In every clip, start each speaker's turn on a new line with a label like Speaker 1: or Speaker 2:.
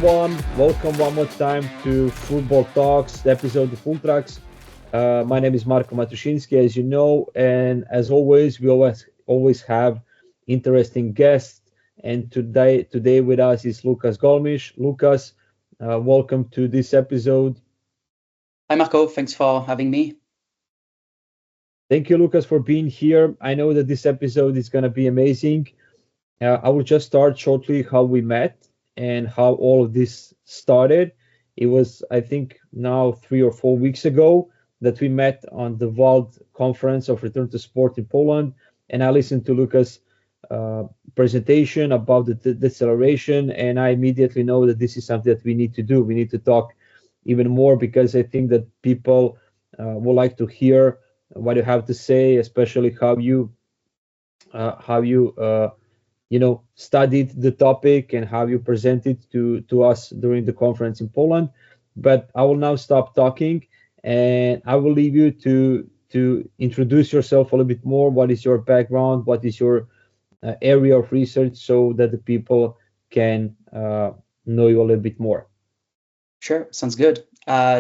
Speaker 1: everyone. Welcome one more time to Football Talks, the episode of Full Tracks. My name is Marko Matushinsky, as you know, and as always, we always have interesting guests. And today with us is Lucas Galmiche. Lucas, welcome to this episode.
Speaker 2: Hi, Marco. Thanks for having me.
Speaker 1: Thank you, Lucas, for being here. I know that this episode is going to be amazing. I will just start shortly how we met and how all of this started. It was, I think, now 3 or 4 weeks ago that we met on the VALD conference of Return to Sport in Poland, and I listened to Lucas' presentation about the deceleration, and I immediately know that this is something that we need to do. We need to talk even more because I think that people would like to hear what you have to say, especially how you studied the topic and how you presented to us during the conference in Poland. But I will now stop talking and I will leave you to introduce yourself a little bit more. What is your background? What is your area of research, so that the people can know you a little bit more?
Speaker 2: Sure, sounds good.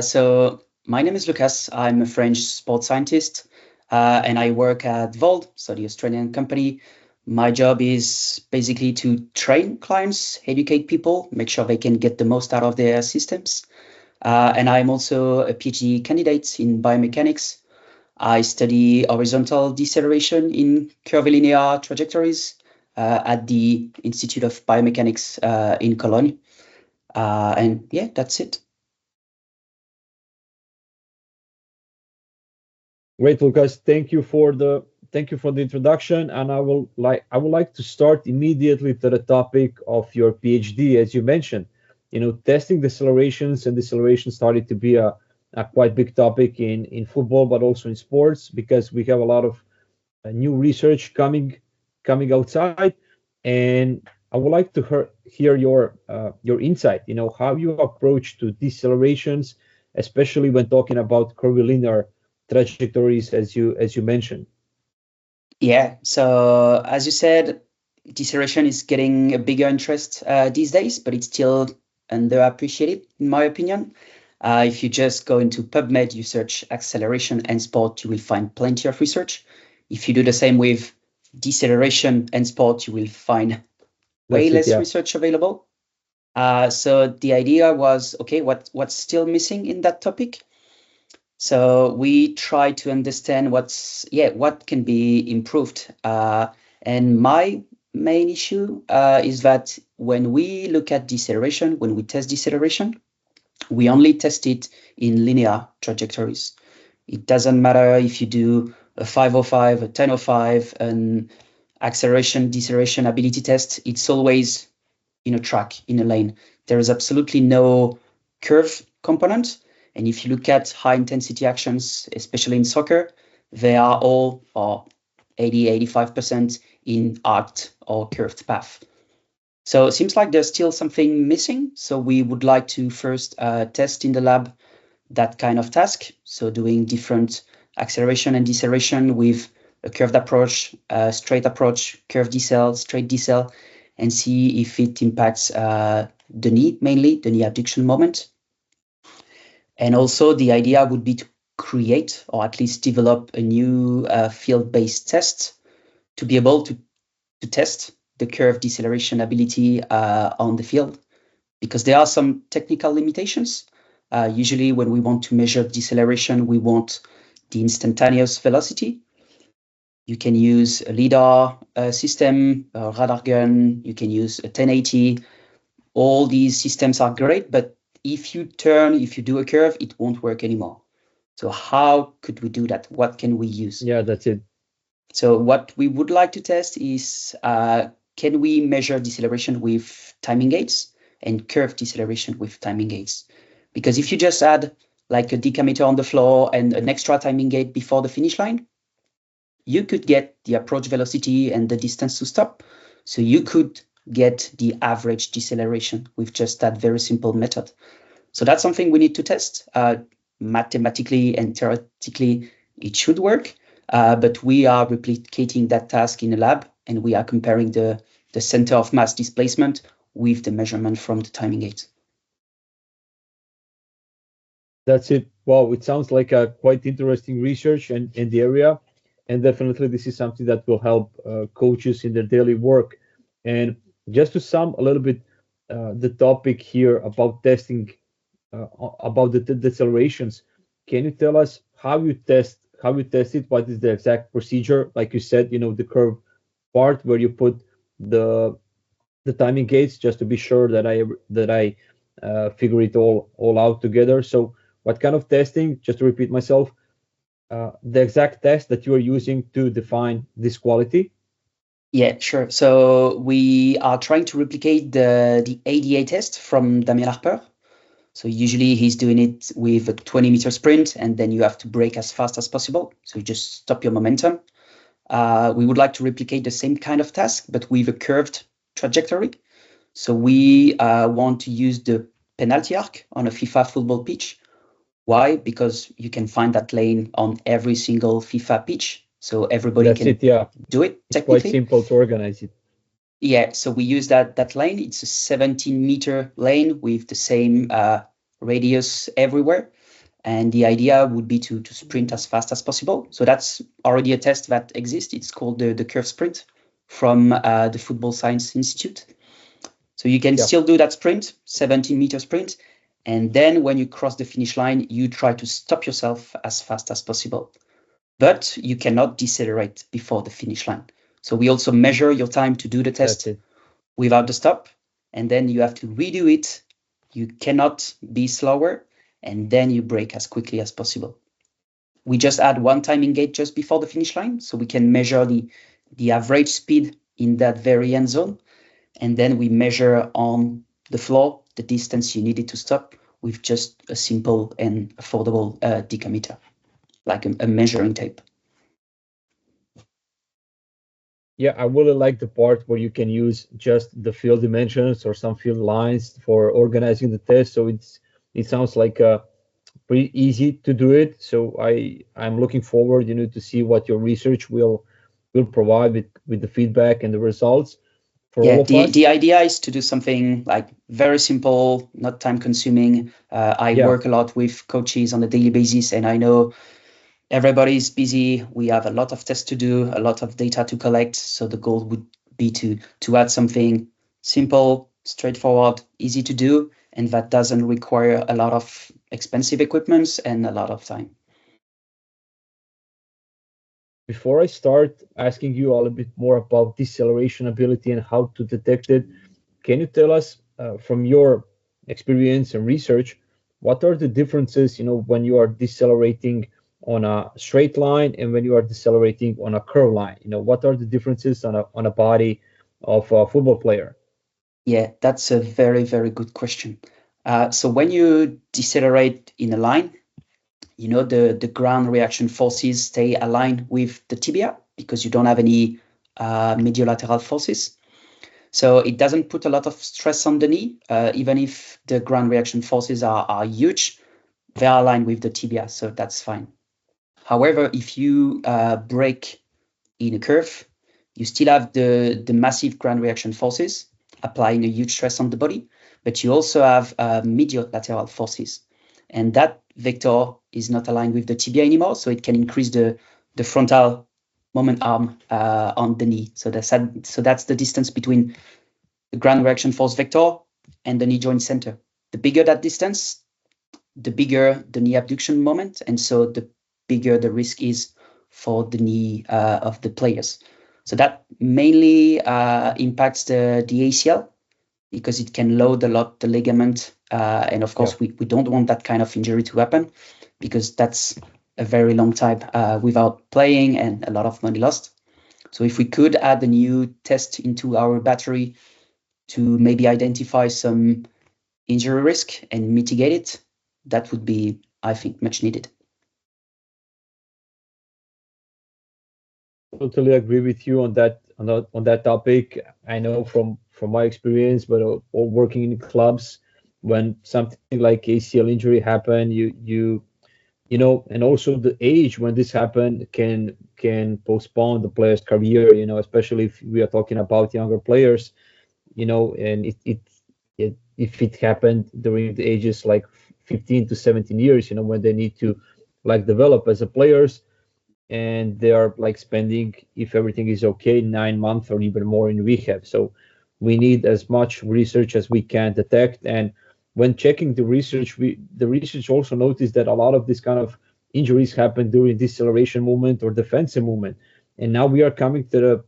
Speaker 2: So my name is Lucas. I'm a French sports scientist, and I work at VALD, so the Australian company. My job is basically to train clients, educate people, make sure they can get the most out of their systems. And I'm also a PhD candidate in biomechanics. I study horizontal deceleration in curvilinear trajectories at the Institute of Biomechanics in Cologne. And yeah, that's it.
Speaker 1: Great, Lucas. Thank you for the introduction, and I would like to start immediately to the topic of your PhD. As you mentioned, testing decelerations and deceleration started to be a quite big topic in football, but also in sports, because we have a lot of new research coming outside, and I would like to hear your insight. How you approach to decelerations, especially when talking about curvilinear trajectories, as you mentioned.
Speaker 2: Yeah, so as you said, deceleration is getting a bigger interest these days, but it's still underappreciated, in my opinion. If you just go into PubMed, you search acceleration and sport, you will find plenty of research. If you do the same with deceleration and sport, you will find way less research available. So the idea was, okay, what's still missing in that topic? So we try to understand what can be improved. And my main issue is that when we look at deceleration, when we test deceleration, we only test it in linear trajectories. It doesn't matter if you do a 505, a 1005, an acceleration, deceleration ability test. It's always in a track, in a lane. There is absolutely no curve component. And if you look at high intensity actions, especially in soccer, they are all 80-85% in arced or curved path. So it seems like there's still something missing. So we would like to first test in the lab that kind of task. So doing different acceleration and deceleration with a curved approach, straight approach, curved decel, straight decel, and see if it impacts the knee, mainly the knee abduction moment. And also the idea would be to create, or at least develop, a new field-based test to be able to test the curve deceleration ability on the field, because there are some technical limitations. Usually when we want to measure deceleration, we want the instantaneous velocity. You can use a LiDAR system, a radar gun, you can use a 1080. All these systems are great, but if you do a curve, it won't work anymore. So how could we do that? What can we use?
Speaker 1: Yeah, that's it.
Speaker 2: So what we would like to test is, can we measure deceleration with timing gates and curve deceleration with timing gates? Because if you just add like a decameter on the floor and an extra timing gate before the finish line, you could get the approach velocity and the distance to stop. So you could get the average deceleration with just that very simple method. So that's something we need to test. Mathematically and theoretically, it should work, but we are replicating that task in a lab, and we are comparing the center of mass displacement with the measurement from the timing gate.
Speaker 1: That's it. Wow, it sounds like a quite interesting research and in the area, and definitely this is something that will help coaches in their daily work. And just to sum a little bit the topic here about testing, about the decelerations, can you tell us how you test it? What is the exact procedure? Like you said, the curve part where you put the the timing gates just to be sure that I figure it all out together. So what kind of testing? Just to repeat myself, the exact test that you are using to define this quality.
Speaker 2: Yeah, sure. So we are trying to replicate the ADA test from Damien Harper. So usually he's doing it with a 20-meter sprint, and then you have to brake as fast as possible. So you just stop your momentum. We would like to replicate the same kind of task, but with a curved trajectory. So we want to use the penalty arc on a FIFA football pitch. Why? Because you can find that lane on every single FIFA pitch. So everybody
Speaker 1: That's
Speaker 2: can
Speaker 1: it. Yeah,
Speaker 2: do it
Speaker 1: it's quite
Speaker 2: technically.
Speaker 1: simple to organize it.
Speaker 2: Yeah, so we use that lane. It's a 17-meter lane with the same radius everywhere. And the idea would be to sprint as fast as possible. So that's already a test that exists. It's called the curve sprint from the Football Science Institute. So you can
Speaker 1: Yeah,
Speaker 2: still do that sprint, 17-meter sprint. And then when you cross the finish line, you try to stop yourself as fast as possible. But you cannot decelerate before the finish line. So we also measure your time to do the
Speaker 1: that's
Speaker 2: test
Speaker 1: it.
Speaker 2: without the stop, and then you have to redo it. You cannot be slower, and then you brake as quickly as possible. We just add one timing gate just before the finish line, so we can measure the average speed in that very end zone, and then we measure on the floor the distance you needed to stop with just a simple and affordable decameter, like a measuring tape.
Speaker 1: Yeah, I really like the part where you can use just the field dimensions or some field lines for organizing the test. So it sounds like pretty easy to do it. So I'm looking forward, to see what your research will provide with the feedback and the results for
Speaker 2: Yeah,
Speaker 1: all of
Speaker 2: the
Speaker 1: us.
Speaker 2: idea is to do something like very simple, not time consuming. I
Speaker 1: Yeah,
Speaker 2: work a lot with coaches on a daily basis, and I know everybody's busy. We have a lot of tests to do, a lot of data to collect. So the goal would be to add something simple, straightforward, easy to do, and that doesn't require a lot of expensive equipments and a lot of time.
Speaker 1: before I start asking you a little bit more about deceleration ability and how to detect it, can you tell us from your experience and research, what are the differences, when you are decelerating on a straight line and when you are decelerating on a curve line? What are the differences on a body of a football player?
Speaker 2: Yeah, that's a very, very good question. So when you decelerate in a line, the ground reaction forces stay aligned with the tibia because you don't have any mediolateral forces. So it doesn't put a lot of stress on the knee, even if the ground reaction forces are huge, they're aligned with the tibia, so that's fine. However, if you break in a curve, you still have the massive ground reaction forces applying a huge stress on the body, but you also have mediolateral forces. And that vector is not aligned with the tibia anymore, so it can increase the frontal moment arm on the knee. So that's the distance between the ground reaction force vector and the knee joint center. The bigger that distance, the bigger the knee abduction moment, and so the bigger the risk is for the knee of the players. So that mainly impacts the ACL because it can load a lot the ligament. And of
Speaker 1: Yeah.
Speaker 2: course, we don't want that kind of injury to happen because that's a very long time without playing and a lot of money lost. So if we could add a new test into our battery to maybe identify some injury risk and mitigate it, that would be, I think, much needed.
Speaker 1: Totally agree with you on that topic. I know from my experience, but all working in clubs, when something like ACL injury happen, and also the age when this happened can postpone the player's career. Especially if we are talking about younger players. And if it happened during the ages like 15 to 17 years, when they need to like develop as a players, and they are like spending, if everything is okay, 9 months or even more in rehab. So we need as much research as we can detect. And when checking the research, the research also noticed that a lot of this kind of injuries happen during deceleration movement or defensive movement. And now we are coming to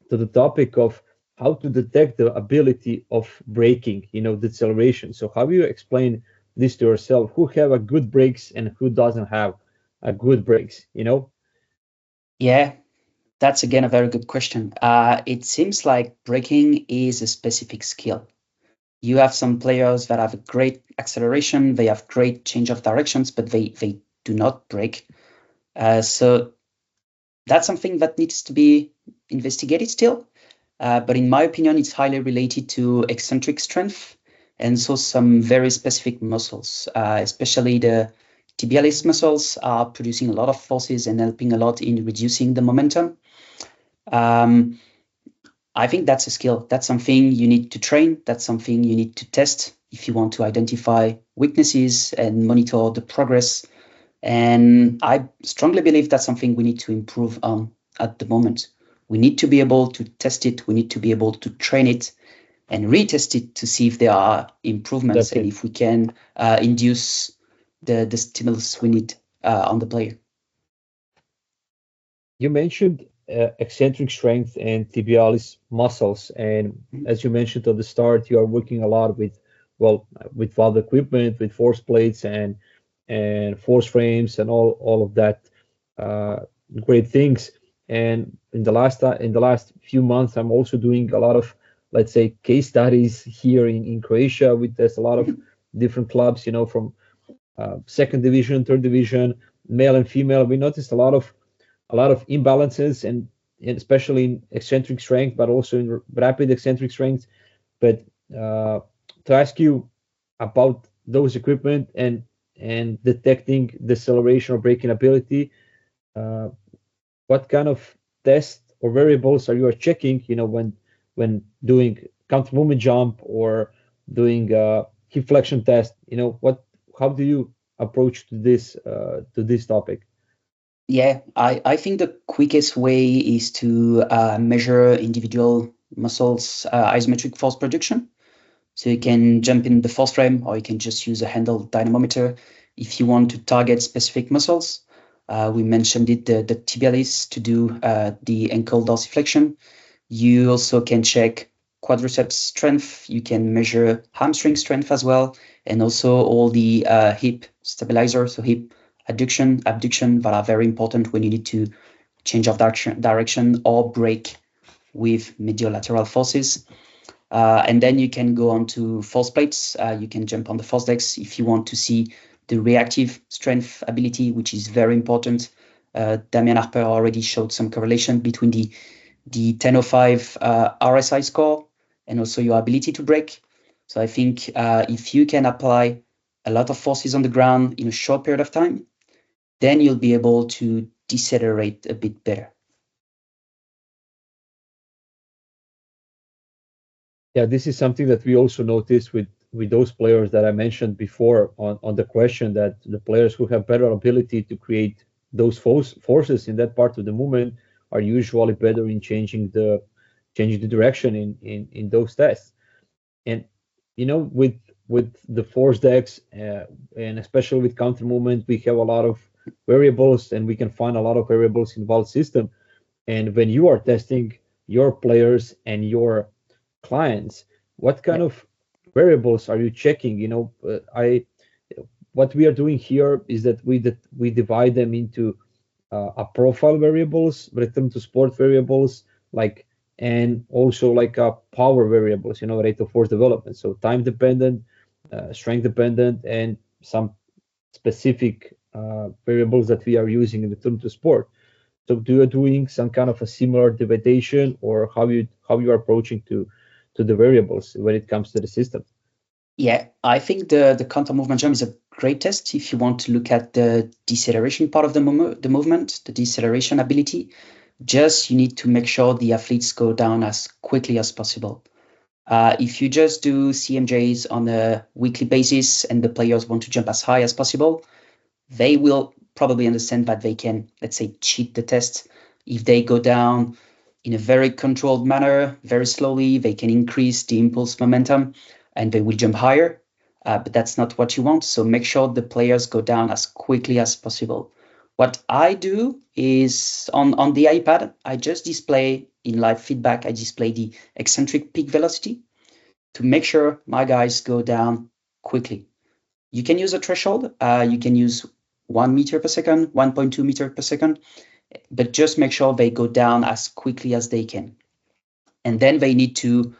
Speaker 1: the topic of how to detect the ability of braking, deceleration. So how do you explain this to yourself? Who have a good brakes and who doesn't have a good brakes?
Speaker 2: Yeah, that's again a very good question. It seems like braking is a specific skill. You have some players that have a great acceleration, they have great change of directions, but they do not brake. So that's something that needs to be investigated still. But in my opinion, it's highly related to eccentric strength and so some very specific muscles, especially the tibialis muscles are producing a lot of forces and helping a lot in reducing the momentum. Um, I think that's a skill. That's something you need to train. That's something you need to test if you want to identify weaknesses and monitor the progress. And I strongly believe that's something we need to improve on at the moment. We need to be able to test it. We need to be able to train it and retest it to see if there are improvements
Speaker 1: That's
Speaker 2: and
Speaker 1: it.
Speaker 2: if we can induce the stimulus we need on the player.
Speaker 1: You mentioned eccentric strength and tibialis muscles, and as you mentioned at the start, you are working a lot with, well, with valve equipment, with force plates and force frames and all of that uh, great things. And in the last few months, I'm also doing a lot of, let's say, case studies here in Croatia. With there's a lot of different clubs, from second division, third division, male and female. We noticed a lot of imbalances, and especially in eccentric strength, but also in rapid eccentric strength. But to ask you about those equipment and detecting deceleration or braking ability, uh, what kind of test or variables are you checking? When doing counter movement jump or doing hip flexion test. How do you approach to this topic?
Speaker 2: Yeah, I think the quickest way is to measure individual muscles isometric force production. So you can jump in the force frame, or you can just use a handle dynamometer if you want to target specific muscles. We mentioned it, the tibialis to do the ankle dorsiflexion. You also can check quadriceps strength. You can measure hamstring strength as well, and also all the hip stabilizers, so hip adduction, abduction, that are very important when you need to change of direction or brake with medial lateral forces. And then you can go on to force plates. You can jump on the force decks if you want to see the reactive strength ability, which is very important. Damian Harper already showed some correlation between the 1005 RSI score and also your ability to brake. So I think if you can apply a lot of forces on the ground in a short period of time, then you'll be able to decelerate a bit better.
Speaker 1: Yeah, this is something that we also notice with those players that I mentioned before on the question, that the players who have better ability to create those forces in that part of the movement are usually better in changing the direction in those tests. And with the force decks, and especially with counter movement, we have a lot of variables, and we can find a lot of variables in VALD system. And when you are testing your players and your clients, what kind
Speaker 2: Yeah.
Speaker 1: of variables are you checking? I what we are doing here is that we divide them into a profile variables, return to sport variables, like, and also like power variables, rate of force development. So time dependent, strength dependent, and some specific variables that we are using in the return to sport. So do you doing some kind of a similar dividation, or how you are approaching to the variables when it comes to the system?
Speaker 2: Yeah, I think the counter movement jump is a great test if you want to look at the deceleration part of the movement, the deceleration ability. Just you need to make sure the athletes go down as quickly as possible. If you just do CMJs on a weekly basis and the players want to jump as high as possible, they will probably understand that they can, let's say, cheat the test. If they go down in a very controlled manner, very slowly, they can increase the impulse momentum and they will jump higher. But that's not what you want. So make sure the players go down as quickly as possible. What I do is on the iPad, I just display in live feedback, I display the eccentric peak velocity to make sure my guys go down quickly. You can use a threshold. You can use 1 meter per second, 1.2 meter per second, but just make sure they go down as quickly as they can. And then they need to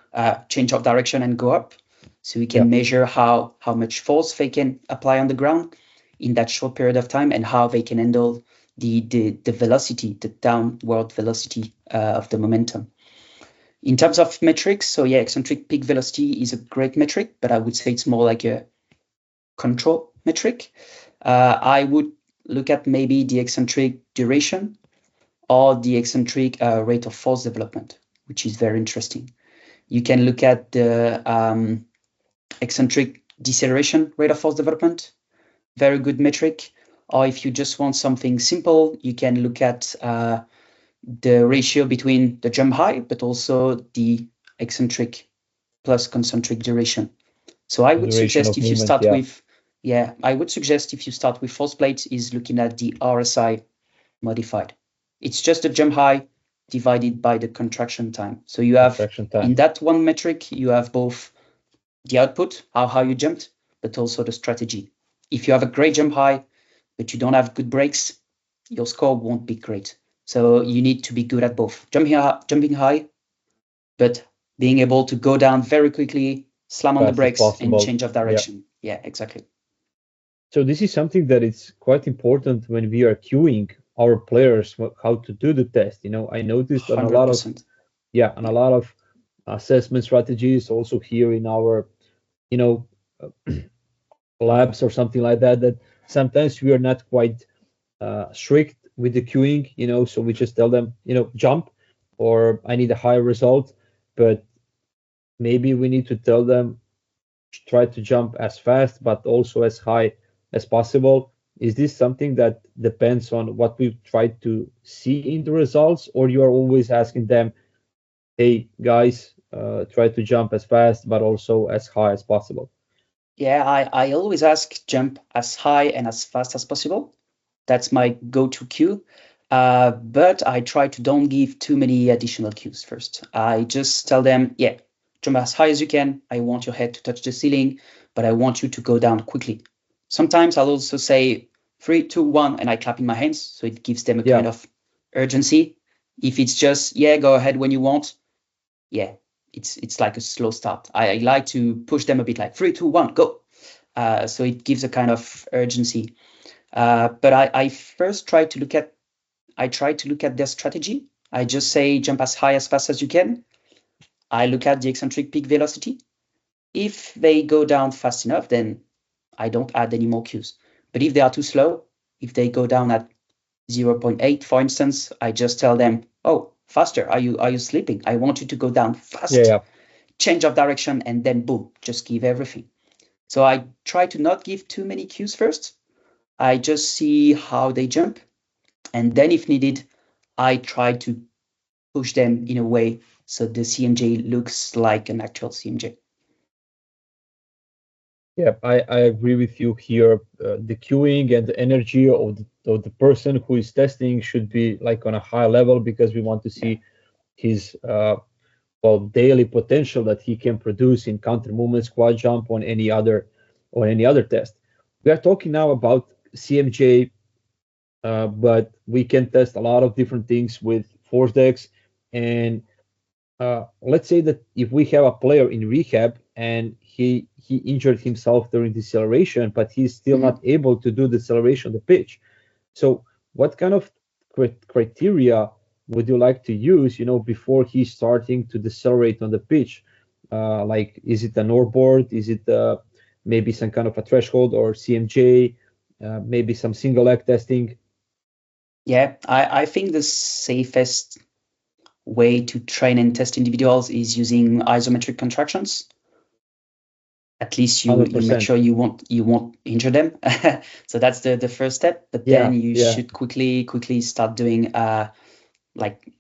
Speaker 2: change of direction and go up. So we can measure how much force they can apply on the ground in that short period of time and how they can handle the velocity, the downward velocity of the momentum. In terms of metrics, so yeah, eccentric peak velocity is a great metric, but I would say it's more like a control metric. I would look at maybe the eccentric duration or the eccentric rate of force development, which is very interesting. You can look at the eccentric deceleration rate of force development, very good metric. Or if you just want something simple, you can look at the ratio between the jump height, but also the eccentric plus concentric duration. So I would suggest if you start with, I would suggest if you start with force plates is looking at the RSI modified. It's just the jump height divided by the contraction time. So you have in that one metric, you have both the output, how you jumped, but also the strategy. If you have a great jump high, but you don't have good brakes, your score won't be great. So you need to be good at both jumping high, but being able to go down very quickly, slam on the brakes and change of direction. Yeah, exactly.
Speaker 1: So this is something that is quite important when we are cueing our players how to do the test. I noticed on
Speaker 2: 100%.
Speaker 1: a lot of assessment strategies also here in our labs or something like that sometimes we are not quite strict with the queuing, so we just tell them, jump, or I need a higher result, but maybe we need to tell them try to jump as fast but also as high as possible. Is this something that depends on what we try to see in the results, or you are always asking them, hey guys, try to jump as fast but also as high as possible?
Speaker 2: Yeah, I always ask jump as high and as fast as possible. That's my go-to cue. But I try to don't give too many additional cues first. I just tell them, yeah, jump as high as you can. I want your head to touch the ceiling, but I want you to go down quickly. Sometimes I'll also say 3, 2, 1, and I clap in my hands. So it gives them a kind of urgency. If it's just, yeah, go ahead when you want. Yeah, it's like a slow start. I like to push them a bit like 3, 2, 1, go. So it gives a kind of urgency. But I first try to look at their strategy. I just say jump as high as fast as you can. I look at the eccentric peak velocity. If they go down fast enough, then I don't add any more cues. But if they are too slow, if they go down at 0.8, for instance, I just tell them, oh, faster. Are you sleeping? I want you to go down fast. Change of direction, and then boom, just give everything. So I try to not give too many cues first. I just see how they jump. And then if needed, I try to push them in a way so the CMJ looks like an actual CMJ.
Speaker 1: Yeah, I agree with you here. The queuing and the energy of the person who is testing should be like on a high level, because we want to see his daily potential that he can produce in counter movement, squat jump, on any other test. We are talking now about CMJ, but we can test a lot of different things with force decks. And let's say that if we have a player in rehab and he injured himself during deceleration, but he's still not able to do deceleration on the pitch. So what kind of criteria would you like to use, before he's starting to decelerate on the pitch? Like, is it a NordBord? Is it maybe some kind of a threshold or CMJ? Maybe some single leg testing?
Speaker 2: Yeah, I think the safest way to train and test individuals is using isometric contractions. At least you make
Speaker 1: 100%.
Speaker 2: sure you won't injure them. So that's the first step. But then you should quickly start doing like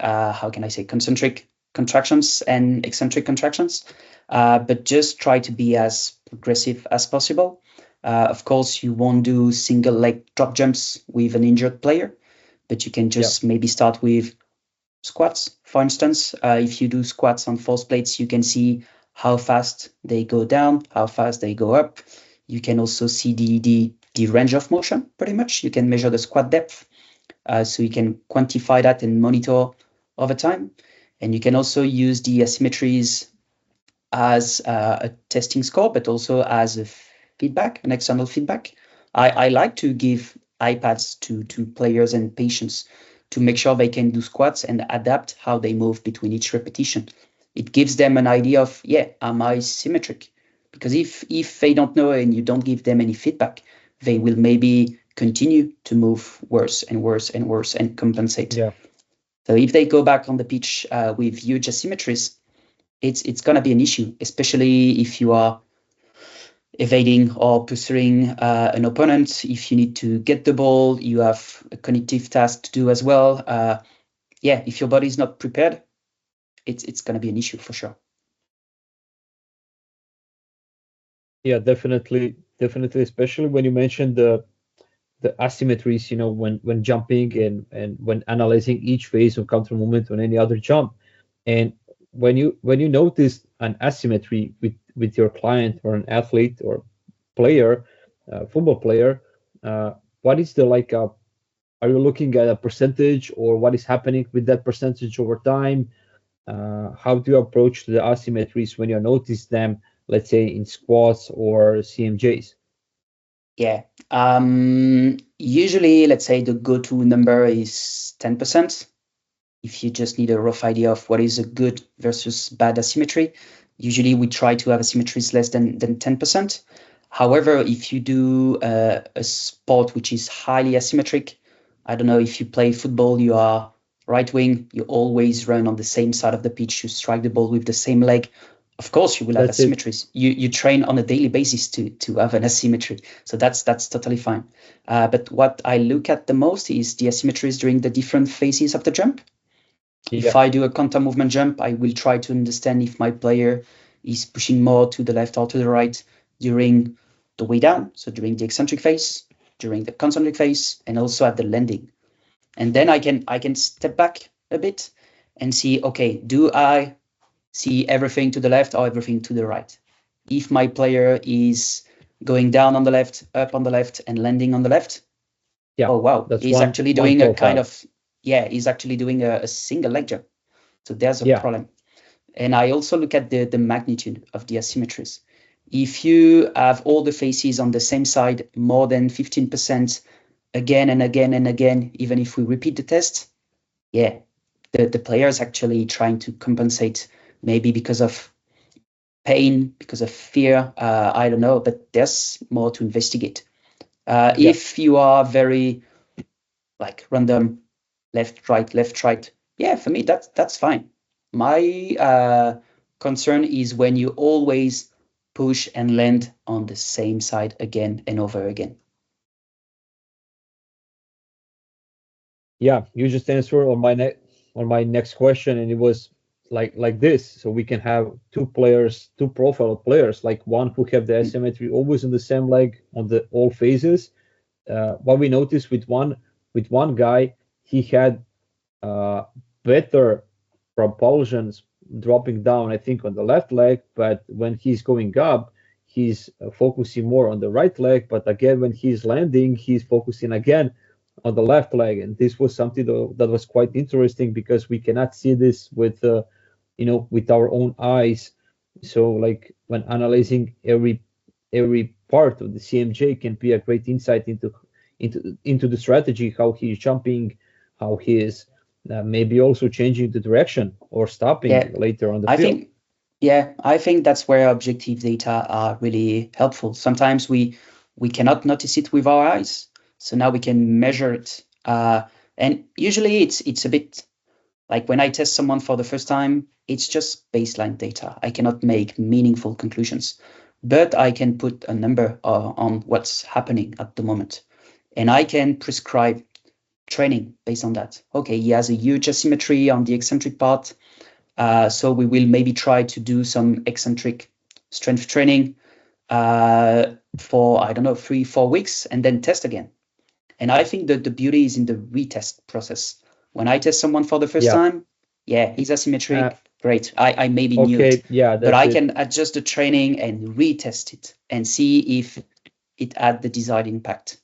Speaker 2: how can I say, concentric contractions and eccentric contractions. But just try to be as progressive as possible. Of course, you won't do single leg drop jumps with an injured player, but you can just maybe start with squats. For instance, if you do squats on force plates, you can see how fast they go down, how fast they go up. You can also see the range of motion, pretty much. You can measure the squat depth, so you can quantify that and monitor over time. And you can also use the asymmetries as a testing score, but also as a feedback, an external feedback. I like to give iPads to players and patients to make sure they can do squats and adapt how they move between each repetition. It gives them an idea of, am I symmetric? Because if they don't know and you don't give them any feedback, they will maybe continue to move worse and worse and worse and compensate.
Speaker 1: Yeah.
Speaker 2: So if they go back on the pitch with huge asymmetries, it's going to be an issue, especially if you are evading or pursuing an opponent. If you need to get the ball, you have a cognitive task to do as well. If your body is not prepared, it's going to be an issue for sure.
Speaker 1: Yeah, definitely, especially when you mentioned the asymmetries, when jumping and when analyzing each phase of counter movement on any other jump. And when you notice an asymmetry with your client or an athlete or player, football player, what is the are you looking at a percentage, or what is happening with that percentage over time? How do you approach the asymmetries when you notice them, let's say in squats or CMJs?
Speaker 2: Yeah. Usually, let's say the go-to number is 10%. If you just need a rough idea of what is a good versus bad asymmetry, usually we try to have asymmetries less than 10%. However, if you do a sport which is highly asymmetric, I don't know, if you play football, you are right wing, you always run on the same side of the pitch, you strike the ball with the same leg. Of course, you will have
Speaker 1: That's it.
Speaker 2: asymmetries. You train on a daily basis to have an asymmetry, so that's totally fine. But what I look at the most is the asymmetries during the different phases of the jump. If
Speaker 1: Yeah.
Speaker 2: I do a counter movement jump, I will try to understand if my player is pushing more to the left or to the right during the way down, so during the eccentric phase, during the concentric phase, and also at the landing. And then I can step back a bit and see, okay, do I see everything to the left or everything to the right? If my player is going down on the left, up on the left, and landing on the left,
Speaker 1: Yeah,
Speaker 2: oh wow,
Speaker 1: that's
Speaker 2: he's actually
Speaker 1: one
Speaker 2: doing a kind
Speaker 1: profile.
Speaker 2: of, he's actually doing a single leg jump. So there's a
Speaker 1: Yeah.
Speaker 2: problem. And I also look at the magnitude of the asymmetries. If you have all the faces on the same side more than 15% again and again and again, even if we repeat the test, the player is actually trying to compensate, maybe because of pain, because of fear, I don't know, but there's more to investigate.
Speaker 1: Yeah.
Speaker 2: If you are very like random, left, right, for me, that's fine. My concern is when you always push and land on the same side again and over again.
Speaker 1: Yeah, you just answered on my next question, and it was like this. So we can have two players, two profile players, like one who have the
Speaker 2: Mm.
Speaker 1: asymmetry always in the same leg on the all phases. What we noticed with one guy, he had better propulsions dropping down, I think, on the left leg, but when he's going up, he's focusing more on the right leg. But again, when he's landing, he's focusing again on the left leg. And this was something that was quite interesting, because we cannot see this with with our own eyes. So like when analyzing every part of the CMJ can be a great insight into the strategy, how he's jumping, how he is maybe also changing the direction or stopping
Speaker 2: Yeah,
Speaker 1: later on the
Speaker 2: I
Speaker 1: field.
Speaker 2: think I think that's where objective data are really helpful. Sometimes we cannot notice it with our eyes, so now we can measure it. And usually it's a bit Like when I test someone for the first time, it's just baseline data. I cannot make meaningful conclusions, but I can put a number on what's happening at the moment. And I can prescribe training based on that. Okay, he has a huge asymmetry on the eccentric part. So we will maybe try to do some eccentric strength training for, I don't know, 3-4 weeks and then test again. And I think that the beauty is in the retest process. When I test someone for the first
Speaker 1: Yeah.
Speaker 2: time, yeah, he's asymmetric. Great. I maybe knew
Speaker 1: Okay.
Speaker 2: it,
Speaker 1: Yeah,
Speaker 2: but
Speaker 1: that's
Speaker 2: I
Speaker 1: it.
Speaker 2: can adjust the training and retest it and see if it had the desired impact.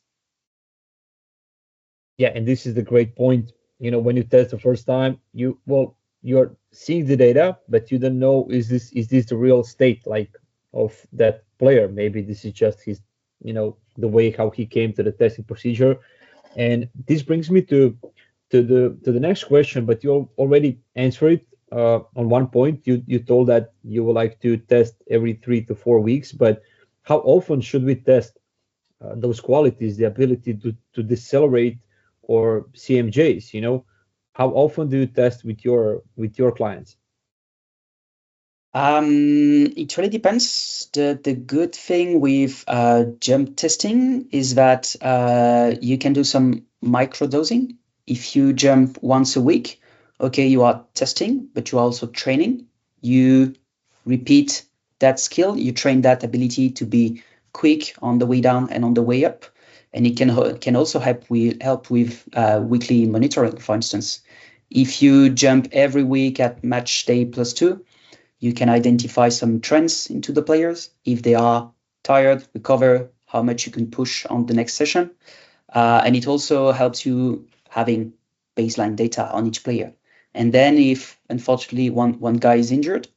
Speaker 1: Yeah, and this is the great point. When you test the first time, you're seeing the data, but you don't know is this the real state like of that player? Maybe this is just his, the way how he came to the testing procedure. And this brings me to the next question, but you already answered it on one point. You told that you would like to test every 3 to 4 weeks, but how often should we test those qualities, the ability to decelerate or CMJs? How often do you test with your clients?
Speaker 2: It really depends. The good thing with jump testing is that you can do some micro dosing. If you jump once a week, okay, you are testing, but you are also training. You repeat that skill, you train that ability to be quick on the way down and on the way up. And it can also help with weekly monitoring, for instance. If you jump every week at match day +2, you can identify some trends into the players. If they are tired, recover, how much you can push on the next session. And it also helps you having baseline data on each player. And then if unfortunately one guy is injured,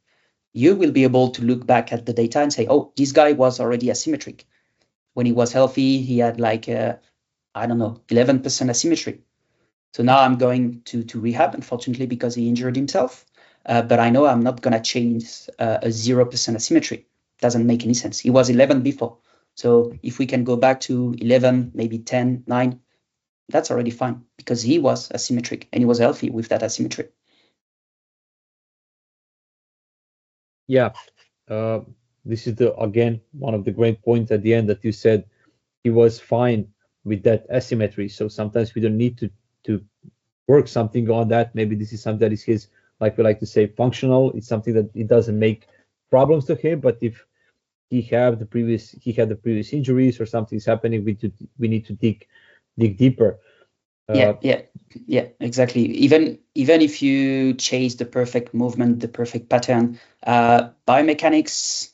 Speaker 2: you will be able to look back at the data and say, oh, this guy was already asymmetric. When he was healthy, he had like, I don't know, 11% asymmetry. So now I'm going to rehab, unfortunately, because he injured himself. But I know I'm not going to change a 0% asymmetry. Doesn't make any sense. He was 11 before. So if we can go back to 11, maybe 10, 9, that's already fine because he was asymmetric and he was healthy with that asymmetry.
Speaker 1: Yeah, uh, this is again one of the great points at the end that you said he was fine with that asymmetry. So sometimes we don't need to work something on that. Maybe this is something that is his, like we like to say, functional. It's something that it doesn't make problems to him. But if he had the previous injuries or something's happening, we need to dig deeper.
Speaker 2: Yeah,
Speaker 1: Uh,
Speaker 2: yeah, yeah, exactly. Even if you chase the perfect movement, the perfect pattern, biomechanics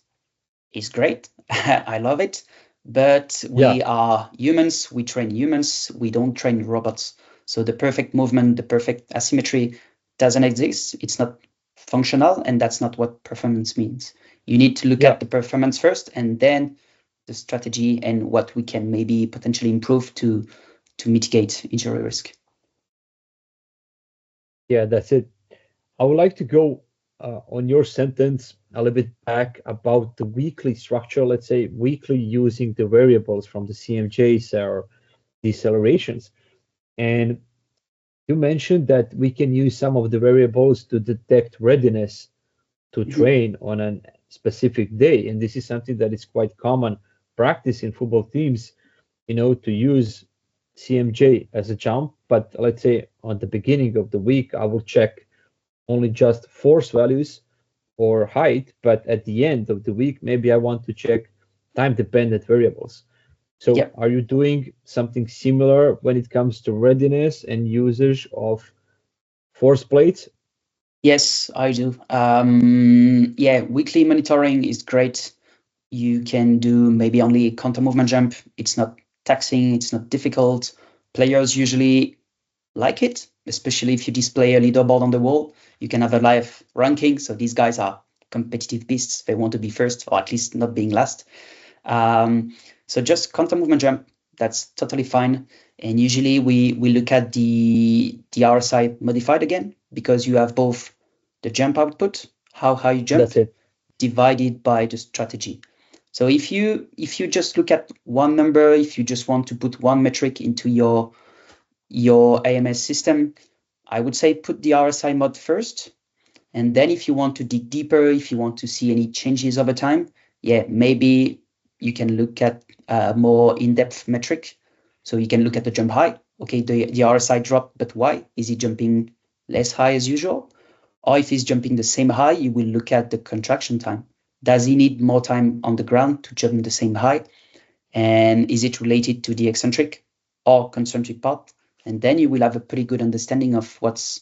Speaker 2: is great. I love it. But
Speaker 1: yeah,
Speaker 2: we are humans, we train humans, we don't train robots. So the perfect movement, the perfect asymmetry doesn't exist. It's not functional, and that's not what performance means. You need to look
Speaker 1: yeah,
Speaker 2: at the performance first and then the strategy and what we can maybe potentially improve to mitigate injury risk.
Speaker 1: yeah. That's it. I would like to go on your sentence a little bit back about the weekly structure. Let's say weekly using the variables from the CMJs or decelerations. And you mentioned that we can use some of the variables to detect readiness to
Speaker 2: Mhm.
Speaker 1: train on a specific day. And this is something that is quite common practice in football teams, to use CMJ as a jump. But let's say on the beginning of the week, I will check only just force values or height, but at the end of the week, maybe I want to check time dependent variables. So
Speaker 2: Yeah.
Speaker 1: are you doing something similar when it comes to readiness and usage of force plates?
Speaker 2: Yes, I do. Yeah, weekly monitoring is great. You can do maybe only counter movement jump. It's not taxing, it's not difficult. Players usually like it, especially if you display a leaderboard on the wall. You can have a live ranking. So these guys are competitive beasts. They want to be first or at least not being last. Um, so just counter movement jump, that's totally fine. And usually we look at the RSI modified again because you have both the jump output, how high you jump,
Speaker 1: That's it.
Speaker 2: divided by the strategy. So if you just look at one number, if you just want to put one metric into your AMS system, I would say put the RSI mode first. And then if you want to dig deeper, if you want to see any changes over time, yeah, maybe you can look at more in-depth metric. So you can look at the jump high. Okay, the RSI dropped, but why? Is he jumping less high as usual? Or if he's jumping the same high, you will look at the contraction time. Does he need more time on the ground to jump the same high? And is it related to the eccentric or concentric part? And then you will have a pretty good understanding of what's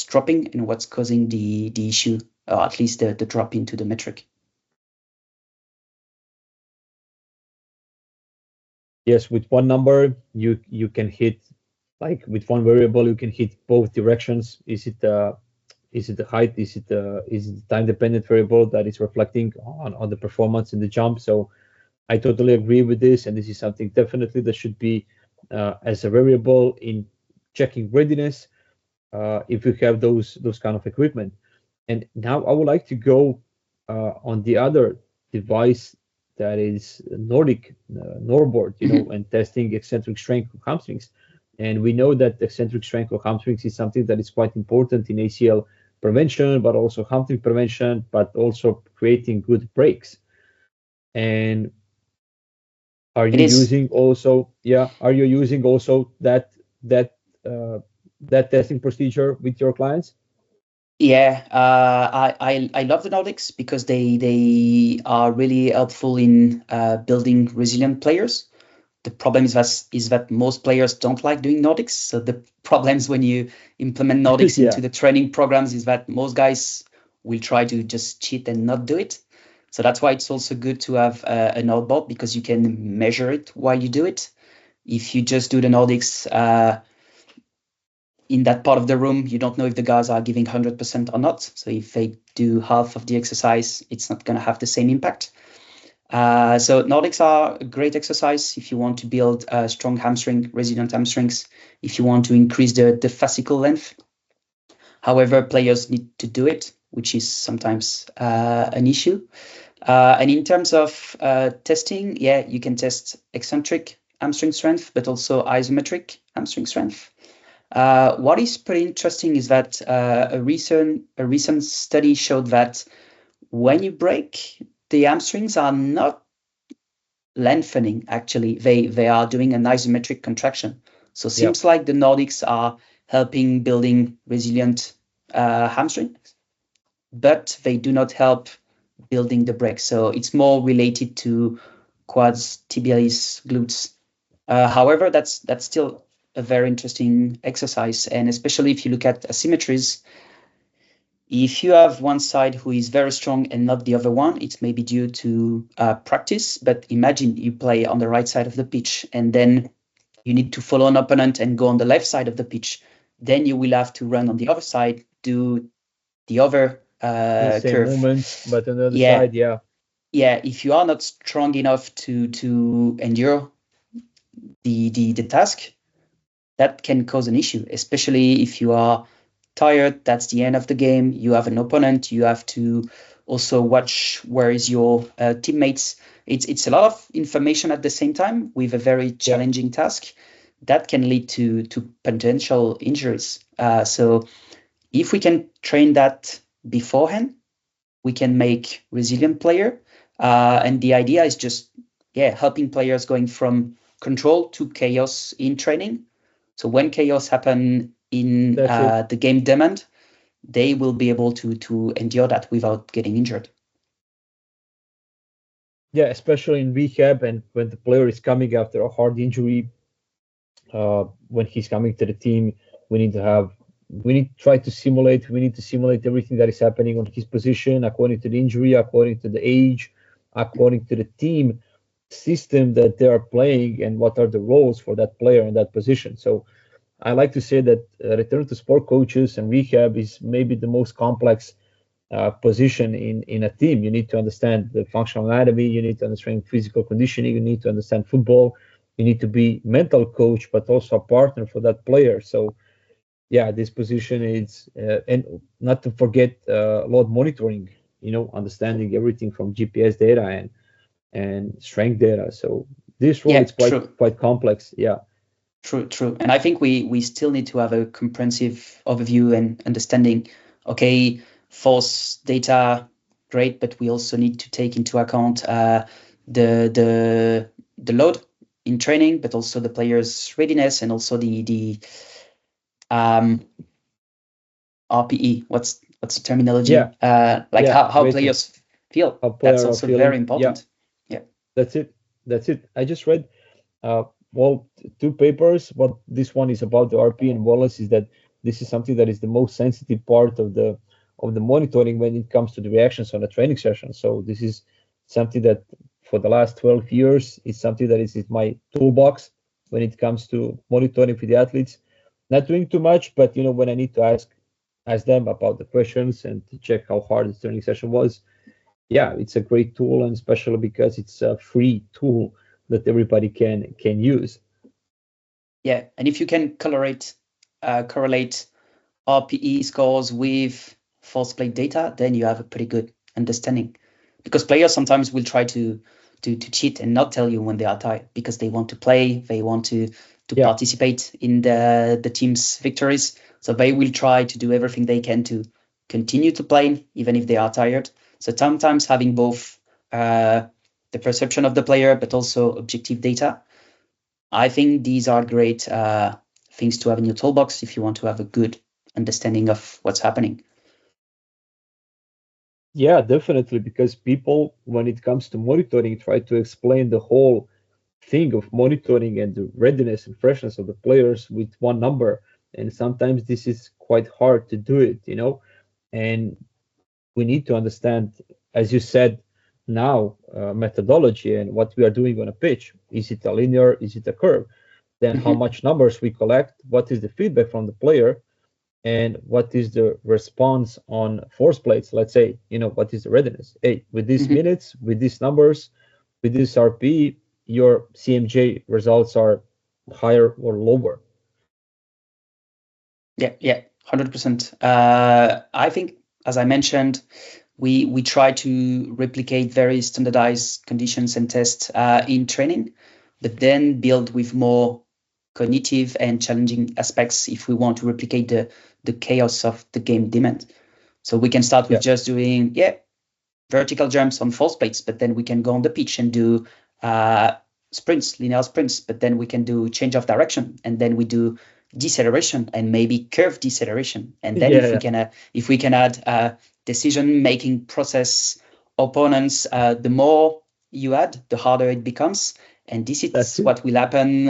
Speaker 2: dropping and what's causing the issue, or at least the drop into the metric.
Speaker 1: Yes, with one number you can hit, like with one variable you can hit both directions. Is it the height? Is it the time dependent variable that is reflecting on the performance in the jump? So I totally agree with this, and this is something definitely that should be as a variable in checking readiness if you have those kind of equipment. And now I would like to go on the other device that is Nordic NordBord, and testing eccentric strength of hamstrings. And we know that eccentric strength of hamstrings is something that is quite important in ACL prevention, but also hamstring prevention, but also creating good breaks. And are
Speaker 2: It
Speaker 1: you
Speaker 2: is.
Speaker 1: using also, yeah, are you using also that uh, that testing procedure with your clients?
Speaker 2: Yeah, I love the Nordics because they are really helpful in building resilient players. The problem is that most players don't like doing Nordics. So the problems when you implement Nordics
Speaker 1: Yeah.
Speaker 2: into the training programs is that most guys will try to just cheat and not do it. So that's why it's also good to have a NordBord, because you can measure it while you do it. If you just do the Nordics in that part of the room, you don't know if the guys are giving 100% or not. So if they do half of the exercise, it's not going to have the same impact. So Nordics are a great exercise if you want to build strong hamstring, resilient hamstrings, if you want to increase the fascicle length. However, players need to do it, which is sometimes an issue. And in terms of testing, yeah, you can test eccentric hamstring strength, but also isometric hamstring strength. What is pretty interesting is that a recent study showed that when you break, the hamstrings are not lengthening. Actually, they are doing an isometric contraction. So
Speaker 1: Yeah.
Speaker 2: seems like the Nordics are helping building resilient hamstrings, but they do not help building the break. So it's more related to quads, tibialis, glutes. However, that's still a very interesting exercise, and especially if you look at asymmetries. If you have one side who is very strong and not the other one, it's maybe due to practice. But imagine you play on the right side of the pitch and then you need to follow an opponent and go on the left side of the pitch. Then you will have to run on the other side, do the other
Speaker 1: The same
Speaker 2: curve.
Speaker 1: movements, but on the other
Speaker 2: Yeah,
Speaker 1: side, yeah.
Speaker 2: yeah. If you are not strong enough to endure the task, that can cause an issue, especially if you are tired. That's the end of the game. You have an opponent. You have to also watch where is your teammates. It's a lot of information at the same time with a very
Speaker 1: Yeah.
Speaker 2: challenging task that can lead to potential injuries. So if we can train that beforehand, we can make resilient player. And the idea is just helping players going from control to chaos in training. So when chaos happen in
Speaker 1: That's it.
Speaker 2: the game demand, they will be able to endure that without getting injured.
Speaker 1: Yeah, especially in rehab and when the player is coming after a hard injury, when he's coming to the team, we need to have we need to try to simulate we need to simulate everything that is happening on his position according to the injury, according to the age, according to the team system that they are playing and what are the roles for that player in that position. So I like to say that return to sport coaches and rehab is maybe the most complex position in a team. You need to understand the functional anatomy, you need to understand physical conditioning, you need to understand football, you need to be mental coach, but also a partner for that player. So yeah, this position is, and not to forget load monitoring. Understanding everything from GPS data and strength data. So this role
Speaker 2: Yeah,
Speaker 1: is quite
Speaker 2: true.
Speaker 1: quite complex. Yeah.
Speaker 2: True. And I think we still need to have a comprehensive overview and understanding. Okay, false data, great, but we also need to take into account the load in training, but also the player's readiness and also the RPE. What's the terminology? Like how players feel. That's also very important. Yeah.
Speaker 1: That's it. I just read well, two papers. What this one is about the RP and Wallace is that this is something that is the most sensitive part of the monitoring when it comes to the reactions on a training session. So this is something that for the last 12 years is something that is in my toolbox when it comes to monitoring for the athletes. Not doing too much, but when I need to ask them about the questions and to check how hard the training session was. Yeah, it's a great tool, and especially because it's a free tool that everybody can use.
Speaker 2: Yeah, and if you can correlate RPE scores with false plate data, then you have a pretty good understanding. Because players sometimes will try to cheat and not tell you when they are tired because they want to play, they want to participate in the team's victories. So they will try to do everything they can to continue to play even if they are tired. So sometimes having both the perception of the player but also objective data, I think these are great things to have in your toolbox if you want to have a good understanding of what's happening.
Speaker 1: Yeah, definitely, because people, when it comes to monitoring, try to explain the whole thing of monitoring and the readiness and freshness of the players with one number. And sometimes this is quite hard to do it, and we need to understand, as you said, now methodology and what we are doing on a pitch. Is it a linear? Is it a curve? Then how much numbers we collect? What is the feedback from the player? And what is the response on force plates? Let's say, what is the readiness? Hey, with these minutes, with these numbers, with this RP, your CMJ results are higher or lower.
Speaker 2: Yeah, 100%. I think, as I mentioned, we try to replicate very standardized conditions and tests in training, but then build with more cognitive and challenging aspects if we want to replicate the chaos of the game demand. So we can start with just doing vertical jumps on false plates, but then we can go on the pitch and do sprints, linear sprints, but then we can do change of direction, and then we do deceleration and maybe curve deceleration. And then if we can add decision making process opponents, the more you add, the harder it becomes. And this is what will happen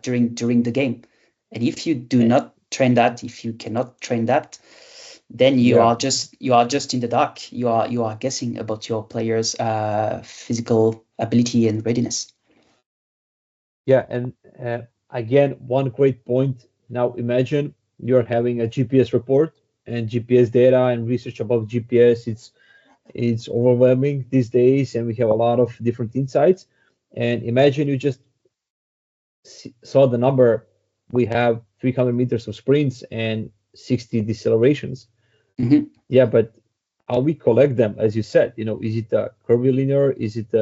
Speaker 2: during the game. And if you do not train that, if you cannot train that, then you are just in the dark. You are guessing about your players' physical ability and readiness.
Speaker 1: Yeah, and again, one great point. Now imagine you're having a GPS report and GPS data and research about GPS. It's overwhelming these days, and we have a lot of different insights. And imagine you just saw the number. We have 300 meters of sprints and 60 decelerations. Yeah, but how we collect them, as you said, is it a curvilinear? Is it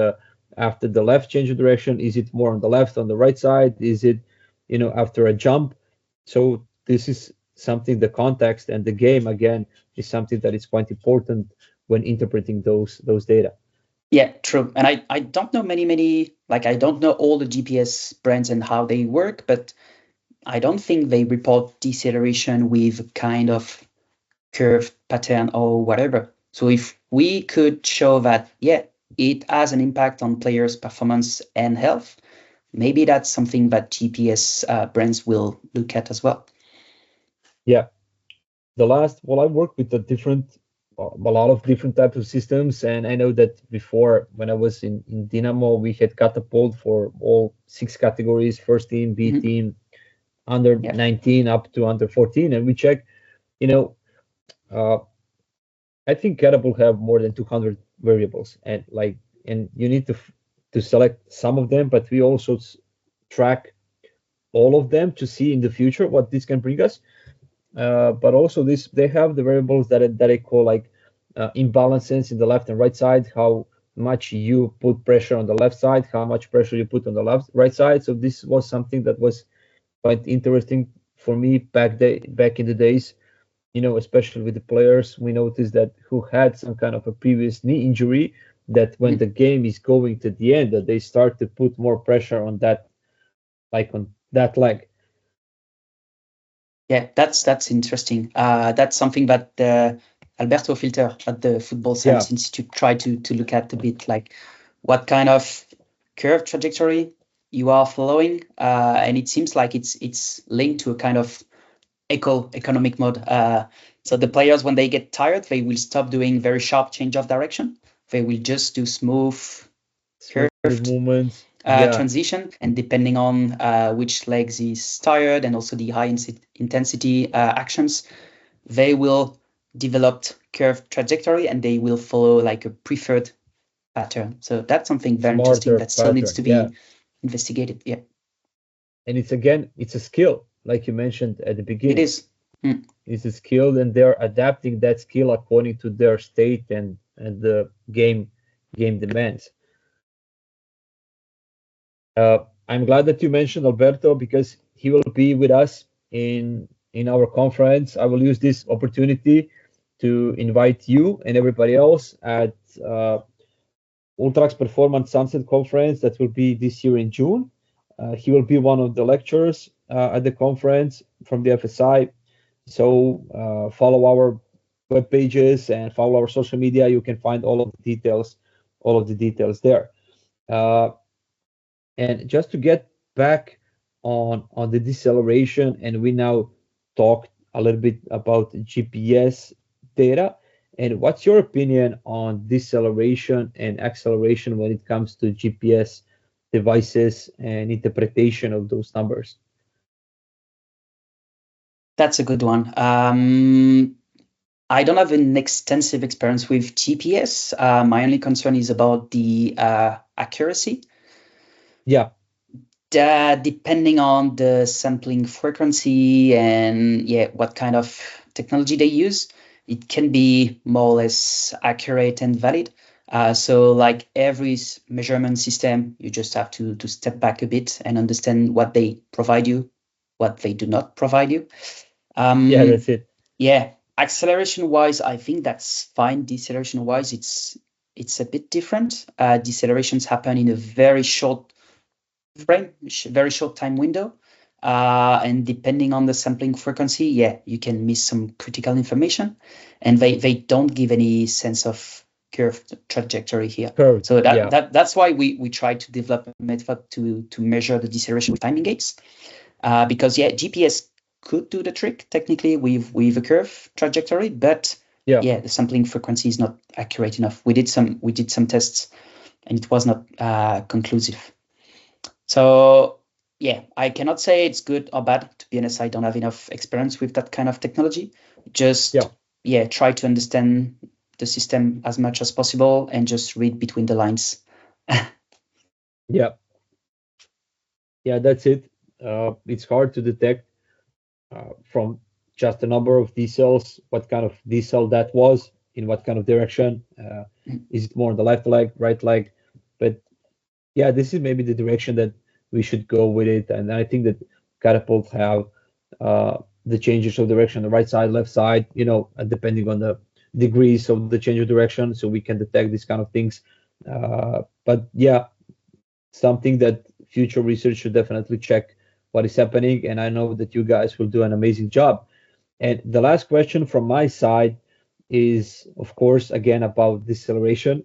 Speaker 1: after the left change of direction? Is it more on the left, on the right side? Is it, after a jump? So this is something, the context and the game, again, is something that is quite important when interpreting those data.
Speaker 2: Yeah, true. And I don't know many, like I don't know all the GPS brands and how they work, but I don't think they report deceleration with a kind of curve pattern or whatever. So if we could show that, it has an impact on players' performance and health, maybe that's something that GPS brands will look at as well.
Speaker 1: Yeah. I worked with a lot of different types of systems, and I know that before, when I was in Dynamo, we had Catapult for all 6 categories: first team, B team, under 19 up to under 14, and we check. I think Catapult have more than 200 variables, and you need to select some of them, but we also track all of them to see in the future what this can bring us. But also they have the variables that I call imbalances in the left and right side, how much you put pressure on the left side, how much pressure you put on the right side. So this was something that was quite interesting for me back in the days. Especially with the players, we noticed that who had some kind of a previous knee injury, that when the game is going to the end, that they start to put more pressure on that, like on that leg.
Speaker 2: Yeah, that's interesting. That's something that Alberto Filter at the Football Science
Speaker 1: Yeah,
Speaker 2: Institute tried to look at a bit, like what kind of curve trajectory you are following, and it seems like it's linked to a kind of economic mode. So the players, when they get tired, they will stop doing very sharp change of direction. They will just do smooth,
Speaker 1: smooth
Speaker 2: curved
Speaker 1: movements. Yeah,
Speaker 2: transition, and depending on which legs is tired and also the high intensity actions, they will develop curved trajectory and they will follow like a preferred pattern. So that's something very interesting
Speaker 1: smarter
Speaker 2: that still needs
Speaker 1: pattern.
Speaker 2: to
Speaker 1: Yeah,
Speaker 2: be investigated. Yeah,
Speaker 1: and it's a skill, like you mentioned at the
Speaker 2: it
Speaker 1: beginning.
Speaker 2: is. Mm.
Speaker 1: It's a skill, and they're adapting that skill according to their state and the game demands. I'm glad that you mentioned Alberto because he will be with us in our conference. I will use this opportunity to invite you and everybody else at Ultrax Performance Sunset Conference that will be this year in June. He will be one of the lecturers at the conference from the FSI. So follow our web pages and follow our social media. You can find all of the details there. Uh, and just to get back on the deceleration, and we now talked a little bit about GPS data. And what's your opinion on deceleration and acceleration when it comes to GPS devices and interpretation of those numbers?
Speaker 2: That's a good one. I don't have an extensive experience with GPS. My only concern is about the accuracy.
Speaker 1: Yeah,
Speaker 2: Depending on the sampling frequency and what kind of technology they use, it can be more or less accurate and valid. So like every measurement system, you just have to step back a bit and understand what they provide you, what they do not provide you.
Speaker 1: yeah,
Speaker 2: Um,
Speaker 1: that's it.
Speaker 2: yeah, acceleration wise, I think that's fine. Deceleration wise, it's a bit different. Decelerations happen in a very short frame, very short time window. And depending on the sampling frequency, you can miss some critical information, and they don't give any sense of curved trajectory here.
Speaker 1: Curved.
Speaker 2: So
Speaker 1: Yeah,
Speaker 2: that's why we try to develop a method to measure the deceleration with timing gates, because GPS could do the trick technically with a curve trajectory, but
Speaker 1: yeah,
Speaker 2: the sampling frequency is not accurate enough. We did some tests, and it was not conclusive. So I cannot say it's good or bad. To be honest, I don't have enough experience with that kind of technology. Just
Speaker 1: yeah,
Speaker 2: try to understand the system as much as possible and just read between the lines.
Speaker 1: yeah, yeah. That's it. It's hard to detect from just the number of D cells, what kind of D cell that was, in what kind of direction. Is it more on the left leg, right leg? But yeah, this is maybe the direction that we should go with it. And I think that catapults have the changes of direction, the right side, left side, depending on the degrees of the change of direction, so we can detect these kind of things. But yeah, something that future research should definitely check what is happening. And I know that you guys will do an amazing job. And the last question from my side is, of course, again about deceleration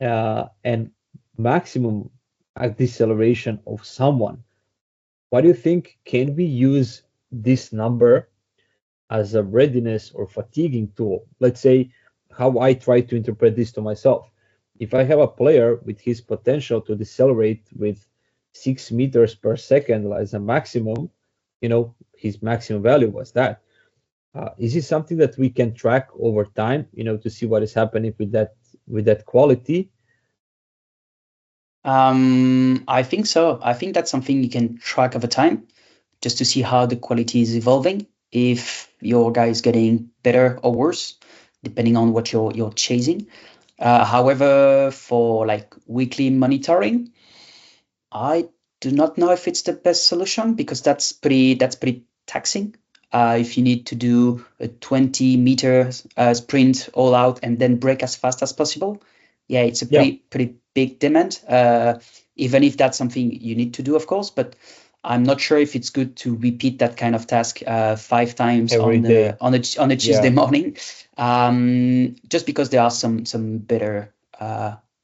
Speaker 1: and maximum deceleration of someone. What do you think? Can we use this number as a readiness or fatiguing tool? Let's say how I try to interpret this to myself. If I have a player with his potential to decelerate with 6 meters per second as a maximum, his maximum value was that. Is it something that we can track over time, to see what is happening with that quality?
Speaker 2: I think so. I think that's something you can track over time just to see how the quality is evolving. If your guy is getting better or worse, depending on what you're chasing. However, for like weekly monitoring, I do not know if it's the best solution, because that's pretty taxing. If you need to do a 20-meter sprint all out and then break as fast as possible, yeah, it's a pretty big demand. Even if that's something you need to do, of course, but I'm not sure if it's good to repeat that kind of task 5 times
Speaker 1: Every day.
Speaker 2: on a Tuesday morning, just because there are some better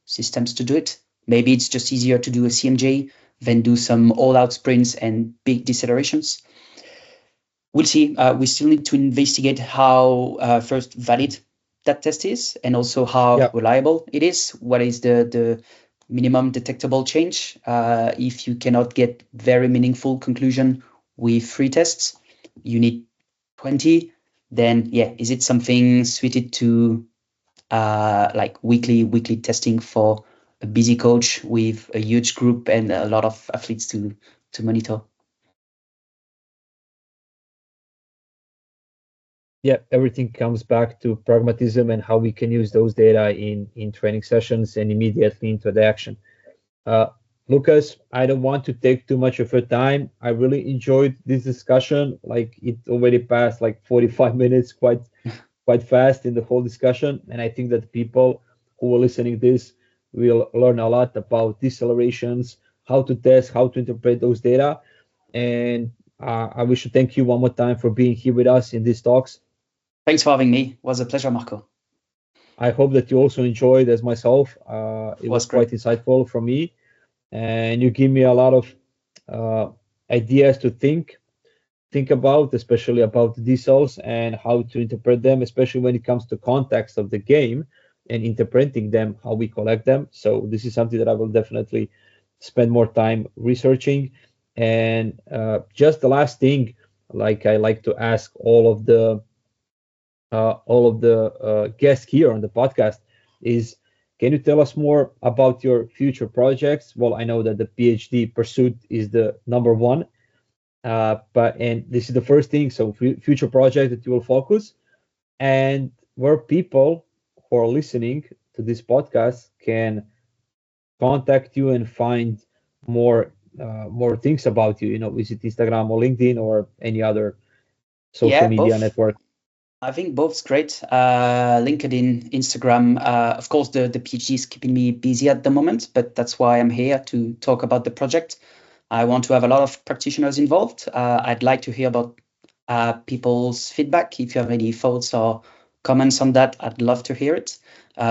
Speaker 2: systems to do it. Maybe it's just easier to do a CMJ than do some all-out sprints and big decelerations. We'll see. We still need to investigate how first valid that test is, and also how reliable it is. What is the minimum detectable change? If you cannot get very meaningful conclusion with 3 tests, you need 20. Then is it something suited to like weekly testing for a busy coach with a huge group and a lot of athletes to monitor?
Speaker 1: Yeah, everything comes back to pragmatism and how we can use those data in training sessions and immediately into the action. Lucas, I don't want to take too much of your time. I really enjoyed this discussion. Like, it already passed like 45 minutes, quite fast in the whole discussion. And I think that people who are listening this will learn a lot about decelerations, how to test, how to interpret those data. And I wish to thank you one more time for being here with us in these talks.
Speaker 2: Thanks for having me. It was a pleasure, Marco.
Speaker 1: I hope that you also enjoyed as myself. It was
Speaker 2: great.
Speaker 1: quite insightful for me, and you give me a lot of ideas to think about, especially about the decels and how to interpret them, especially when it comes to context of the game and interpreting them, how we collect them. So this is something that I will definitely spend more time researching. And just the last thing, like I like to ask all of the guests here on the podcast, is can you tell us more about your future projects? Well, I know that the PhD pursuit is the number one, and this is the first thing. So future project that you will focus, and where people who are listening to this podcast can contact you and find more things about you. Is it Instagram or LinkedIn or any other social media network?
Speaker 2: I think both's great. LinkedIn, Instagram. Of course, the PhD is keeping me busy at the moment, but that's why I'm here to talk about the project. I want to have a lot of practitioners involved. I'd like to hear about people's feedback. If you have any thoughts or comments on that, I'd love to hear it.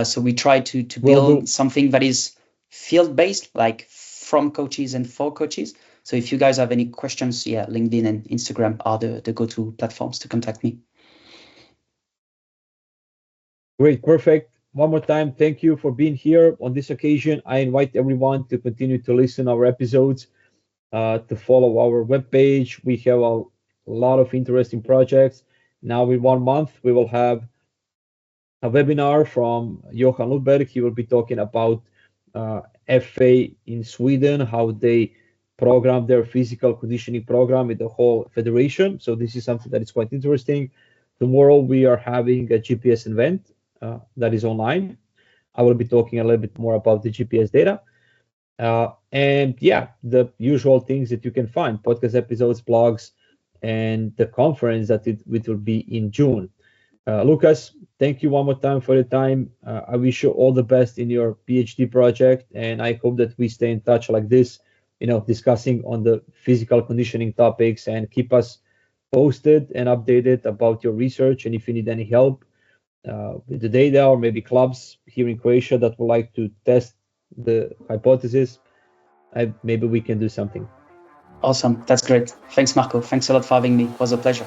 Speaker 2: So we try to build something that is field-based, like from coaches and for coaches. So if you guys have any questions, LinkedIn and Instagram are the go-to platforms to contact me.
Speaker 1: Great, perfect. One more time, thank you for being here on this occasion. I invite everyone to continue to listen our episodes, to follow our webpage. We have a lot of interesting projects. Now in 1 month, we will have a webinar from Johan Lundberg. He will be talking about FA in Sweden, how they program their physical conditioning program with the whole federation. So this is something that is quite interesting. Tomorrow we are having a GPS event that is online. I will be talking a little bit more about the GPS data. And the usual things that you can find: podcast episodes, blogs, and the conference that it will be in June. Lucas, thank you one more time for your time. I wish you all the best in your PhD project, and I hope that we stay in touch like this, discussing on the physical conditioning topics, and keep us posted and updated about your research. And if you need any help with the data, or maybe clubs here in Croatia that would like to test the hypothesis, maybe we can do something.
Speaker 2: Awesome. That's great. Thanks, Marco. Thanks a lot for having me. It was a pleasure.